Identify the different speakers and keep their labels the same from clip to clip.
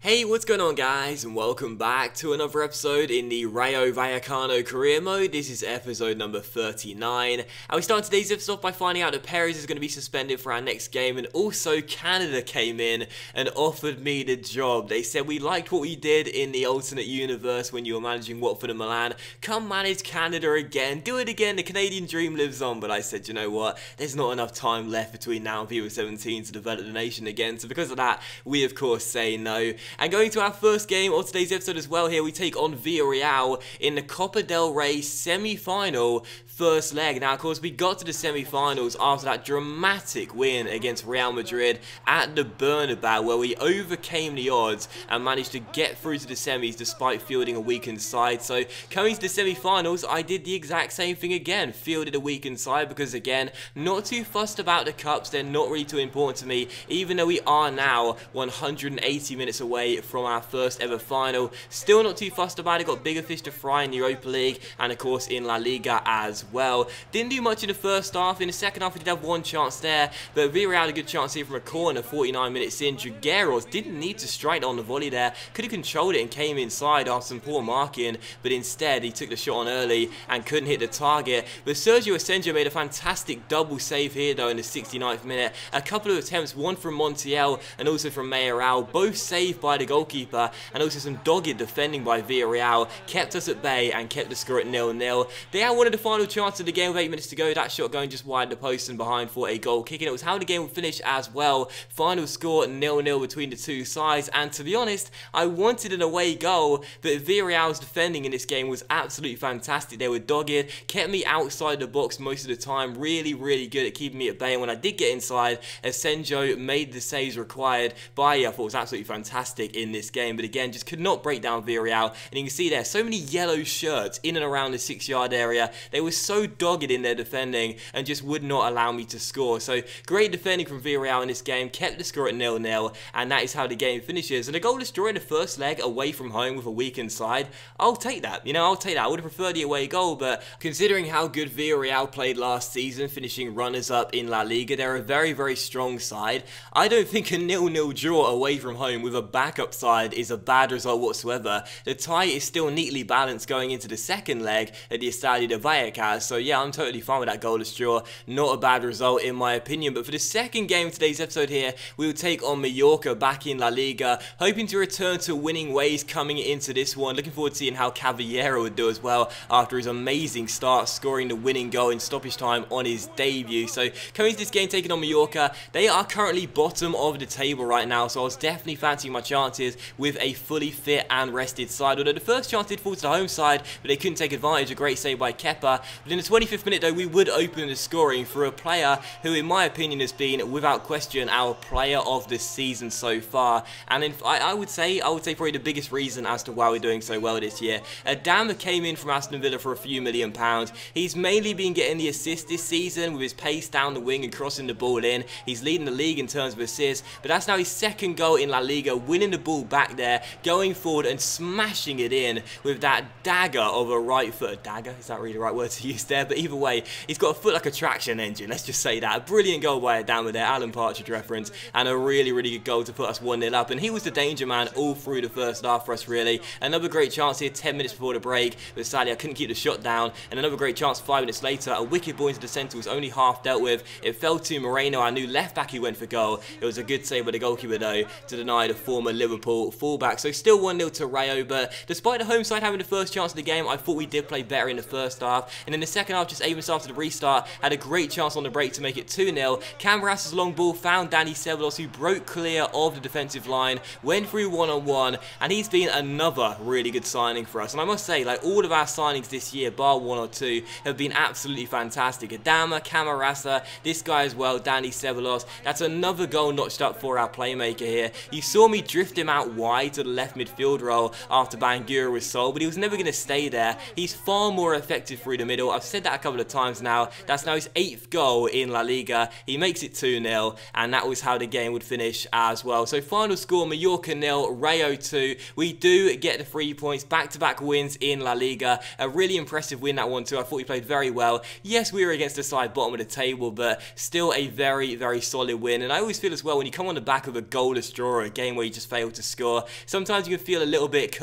Speaker 1: Hey, what's going on guys, and welcome back to another episode in the Rayo Vallecano career mode. This is episode number 39, and we start today's episode off by finding out that Perez is going to be suspended for our next game, and also Canada came in and offered me the job. They said, we liked what we did in the alternate universe when you were managing Watford and Milan. Come manage Canada again, do it again, the Canadian dream lives on. But I said, you know what, there's not enough time left between now and FIFA 17 to develop the nation again, so because of that, we of course say no. And going to our first game of today's episode as well here, we take on Villarreal in the Copa del Rey semi-final first leg. Now, of course, we got to the semi-finals after that dramatic win against Real Madrid at the Bernabeu, where we overcame the odds and managed to get through to the semis despite fielding a weakened side. So, coming to the semi-finals, I did the exact same thing again, fielded a weakened side because, again, not too fussed about the cups. They're not really too important to me, even though we are now 180 minutes away from our first ever final. Still not too fussed about it, got bigger fish to fry in the Europa League and of course in La Liga as well. Didn't do much in the first half. In the second half we did have one chance there, but Villarreal had a good chance here from a corner 49 minutes in. Jugueros didn't need to strike on the volley there, could have controlled it and came inside after some poor marking, but instead he took the shot on early and couldn't hit the target. But Sergio Asenjo made a fantastic double save here though in the 69th minute. A couple of attempts, one from Montiel and also from Mayoral, both saved by the goalkeeper, and also some dogged defending by Villarreal kept us at bay and kept the score at 0-0. They had one of the final chances of the game with 8 minutes to go, that shot going just wide the post and behind for a goal kick, and it was how the game would finish as well. Final score 0-0 between the two sides, and to be honest, I wanted an away goal, but Villarreal's defending in this game was absolutely fantastic. They were dogged, kept me outside the box most of the time, really good at keeping me at bay, and when I did get inside, Asenjo made the saves required by, I thought it was absolutely fantastic in this game, but again, just could not break down Villarreal. And you can see there, so many yellow shirts in and around the 6-yard area. They were so dogged in their defending and just would not allow me to score. So great defending from Villarreal in this game, kept the score at 0-0, and that is how the game finishes. And a goalless draw in the first leg away from home with a weakened side, I'll take that. You know, I'll take that. I would have preferred the away goal, but considering how good Villarreal played last season, finishing runners-up in La Liga, they're a very strong side. I don't think a 0-0 draw away from home with a backup side is a bad result whatsoever. The tie is still neatly balanced going into the second leg at the Estadio de Vallecano, so yeah, I'm totally fine with that goalless draw. Not a bad result in my opinion. But for the second game of today's episode here, we will take on Mallorca back in La Liga, hoping to return to winning ways coming into this one. Looking forward to seeing how Caballero would do as well after his amazing start, scoring the winning goal in stoppage time on his debut. So coming to this game, taking on Mallorca, they are currently bottom of the table right now, so I was definitely fancying my chances with a fully fit and rested side. Although the first chance did fall to the home side, but they couldn't take advantage. A great save by Kepa. But in the 25th minute though, we would open the scoring for a player who in my opinion has been without question our player of the season so far. And I would say probably the biggest reason as to why we're doing so well this year. Adama came in from Aston Villa for a few £1 million. He's mainly been getting the assists this season with his pace down the wing and crossing the ball in. He's leading the league in terms of assists, but that's now his second goal in La Liga, winning the ball back there, going forward and smashing it in with that dagger of a right foot. Dagger? Is that really the right word to use there? But either way, he's got a foot like a traction engine, let's just say that. A brilliant goal by Adama there, Alan Partridge reference, and a really good goal to put us 1-0 up, and he was the danger man all through the first half for us really. Another great chance here 10 minutes before the break, but sadly I couldn't keep the shot down, and another great chance 5 minutes later. A wicked ball into the centre was only half dealt with. It fell to Moreno, our new left back, who went for goal. It was a good save by the goalkeeper though to deny the former Liverpool fullback. So still 1-0 to Rayo, but despite the home side having the first chance of the game, I thought we did play better in the first half, and in the second half, just 8 minutes after the restart, had a great chance on the break to make it 2-0. Camaras's long ball found Dani Ceballos, who broke clear of the defensive line, went through one-on-one, and he's been another really good signing for us. And I must say, like, all of our signings this year, bar 1 or 2, have been absolutely fantastic. Adama, Camarasa, this guy as well, Dani Ceballos. That's another goal notched up for our playmaker here. You saw me drift him out wide to the left midfield role after Bangura was sold, but he was never going to stay there. He's far more effective through the middle. I've said that a couple of times now. That's now his 8th goal in La Liga. He makes it 2-0, and that was how the game would finish as well. So final score, Mallorca 0, Rayo 2. We do get the 3 points, back-to-back wins in La Liga. A really impressive win, that one too. I thought we played very well. Yes, we were against the side bottom of the table, but still a very solid win. And I always feel as well, when you come on the back of a goalless draw, a game where you just fail to score. Sometimes you can feel a little bit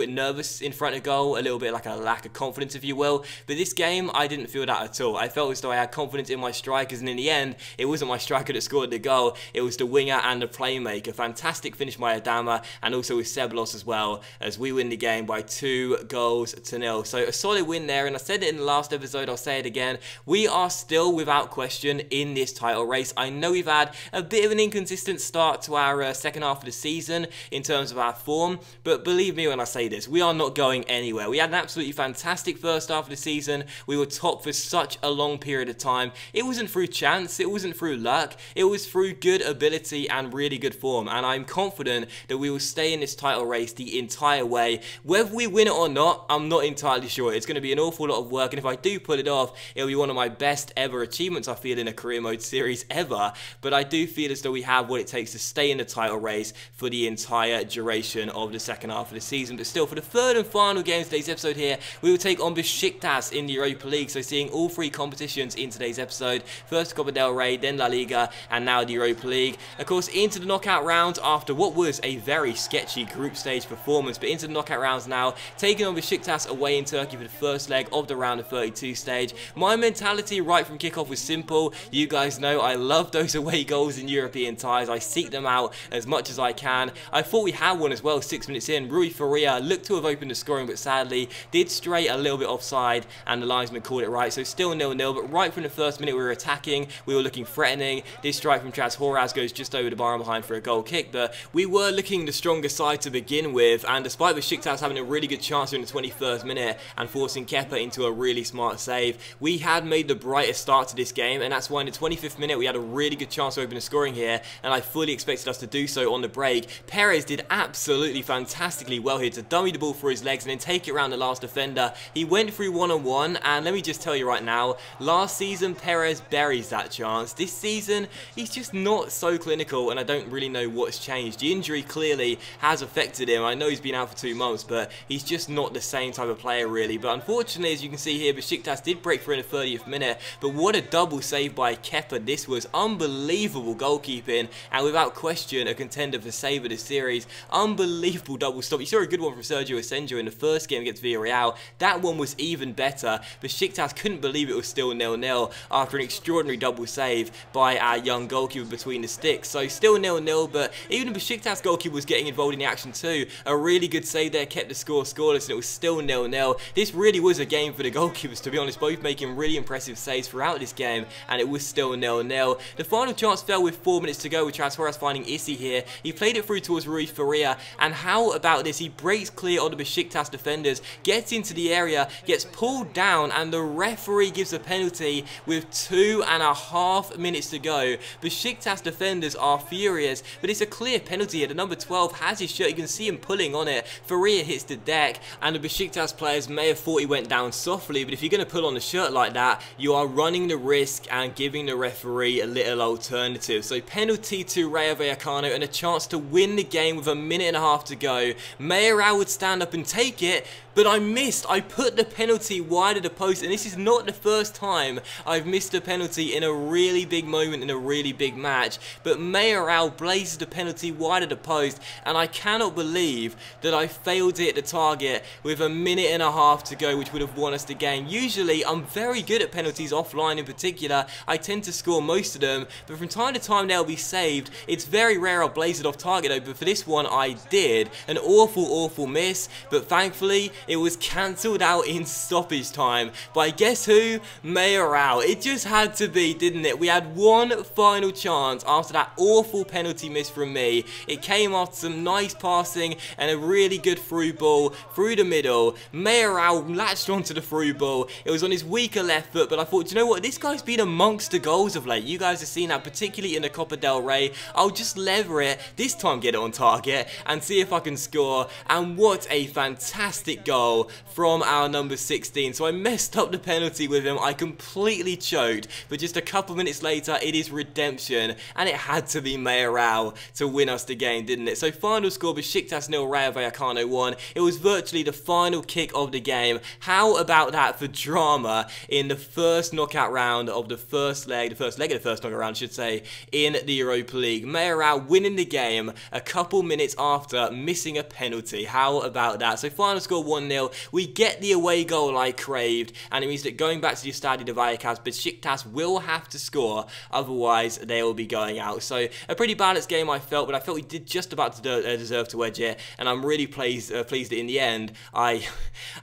Speaker 1: nervous in front of goal, a little bit like a lack of confidence, if you will. But this game, I didn't feel that at all. I felt as though I had confidence in my strikers, and in the end, it wasn't my striker that scored the goal. It was the winger and the playmaker. Fantastic finish by Adama, and also with Seblos as well, as we win the game by 2-0. So a solid win there, and I said it in the last episode, I'll say it again. We are still, without question, in this title race. I know we've had a bit of an inconsistent start to our second half of the season in terms of our form, but believe me when I say this, we are not going anywhere. We had an absolutely fantastic first half of the season. We were top for such a long period of time. It wasn't through chance, it wasn't through luck, it was through good ability and really good form, and I'm confident that we will stay in this title race the entire way. Whether we win it or not, I'm not entirely sure. It's going to be an awful lot of work, and if I do pull it off, it'll be one of my best ever achievements, I feel, in a career mode series ever. But I do feel as though we have what it takes to stay in the title race for the entire duration of the second half of the season. But still, for the third and final game of today's episode here, we will take on Besiktas in the Europa League. So seeing all three competitions in today's episode. First Copa del Rey, then La Liga, and now the Europa League. Of course, into the knockout rounds after what was a very sketchy group stage performance, but into the knockout rounds now, taking on Besiktas away in Turkey for the first leg of the round of 32 stage. My mentality right from kickoff was simple. You guys know I love those away goals in European ties. I seek them out as much as I can. I thought we had one as well 6 minutes in. Rui Faria looked to have opened the scoring, but sadly did stray a little bit offside, and the linesman called it right. So still 0-0, but right from the first minute we were attacking, we were looking threatening. This strike from Chas Horaz goes just over the bar and behind for a goal kick, but we were looking the stronger side to begin with, and despite Besiktas having a really good chance in the 21st minute and forcing Kepa into a really smart save, we had made the brightest start to this game, and that's why in the 25th minute we had a really good chance to open the scoring here, and I fully expected us to do so on the break. Perez did absolutely fantastically well here to dummy the ball through his legs and then take it around the last defender. He went through one-on-one, and let me just tell you right now, last season Perez buries that chance. This season, he's just not so clinical, and I don't really know what's changed. The injury clearly has affected him. I know he's been out for 2 months, but he's just not the same type of player really. But unfortunately, as you can see here, Besiktas did break through in the 30th minute, but what a double save by Kepa. This was unbelievable goalkeeping, and without question a contender for save of the series. Unbelievable double stop. You saw a good one from Sergio Asenjo in the first game against Villarreal. That one was even better. Besiktas couldn't believe it was still 0-0 after an extraordinary double save by our young goalkeeper between the sticks. So still 0-0, but even the Besiktas goalkeeper was getting involved in the action too. A really good save there kept the score scoreless, and it was still 0-0. This really was a game for the goalkeepers, to be honest, both making really impressive saves throughout this game, and it was still 0-0. The final chance fell with 4 minutes to go, with Chas Horaz finding Issy here. He played it through towards Rui Faria, and how about this? He breaks clear of the Besiktas defenders, gets into the area, gets pulled down, and the referee gives a penalty with 2.5 minutes to go. Besiktas defenders are furious, but it's a clear penalty here. The number 12 has his shirt, you can see him pulling on it. Faria hits the deck, and the Besiktas players may have thought he went down softly, but if you're going to pull on the shirt like that, you are running the risk and giving the referee a little alternative. So penalty to Rayo Vallecano, and a chance to win the game with 1.5 minutes to go. Mayoral would stand up and take it, but I missed. I put the penalty wide of the post, and this is not the first time I've missed a penalty in a really big moment in a really big match, but Mayoral blazes the penalty wide of the post, and I cannot believe that I failed to hit the target with 1.5 minutes to go, which would have won us the game. Usually, I'm very good at penalties offline in particular. I tend to score most of them, but from time to time they'll be saved. It's very rare I'll blaze it off target though, but for this one I did. An awful miss, but thankfully it was cancelled out in stoppage time by, guess who? Mayoral. It just had to be, didn't it? We had one final chance after that awful penalty miss from me. It came after some nice passing and a really good through ball through the middle. Mayoral latched onto the through ball. It was on his weaker left foot, but I thought, you know what? This guy's been amongst the goals of late. You guys have seen that, particularly in the Copa del Rey. I'll just lever it, this time get it on target, and see if I can score. And what a fantastic goal goal from our number 16. So I messed up the penalty with him. I completely choked, but just a couple minutes later, it is redemption, and it had to be Rayo to win us the game, didn't it? So final score, Besiktas 0, Rayo Vallecano 1. It was virtually the final kick of the game. How about that for drama in the first knockout round of the first leg of the first knockout round, I should say, in the Europa League. Rayo winning the game a couple minutes after missing a penalty. How about that? So final score 1-0. We get the away goal I craved, and it means that going back to the Estadio de Vallecas, Besiktas will have to score, otherwise they will be going out. So a pretty balanced game I felt, but I felt we did just about deserve to edge it, and I'm really pleased that in the end, I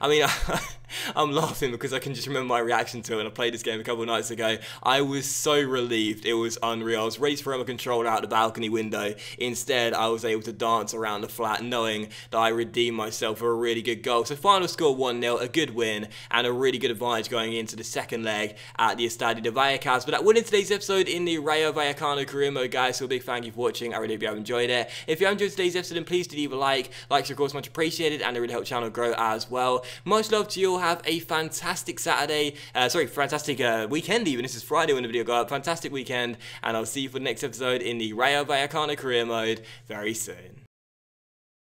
Speaker 1: mean, I'm laughing because I can just remember my reaction to it when I played this game a couple of nights ago. I was so relieved. It was unreal. I was ready to throw my controller out the balcony window. Instead, I was able to dance around the flat knowing that I redeemed myself for a really good goal. So final score 1-0, a good win, and a really good advantage going into the second leg at the Estadio de Vallecas. But that would end today's episode in the Rayo Vallecano career mode, guys. So a big thank you for watching. I really hope you have enjoyed it. If you have enjoyed today's episode, then please do leave a like. Likes are of course much appreciated, and it really helps the channel grow as well. Much love to you all. Have a fantastic fantastic weekend even. This is Friday when the video got up. Fantastic weekend, and I'll see you for the next episode in the Rayo Vallecano career mode very soon.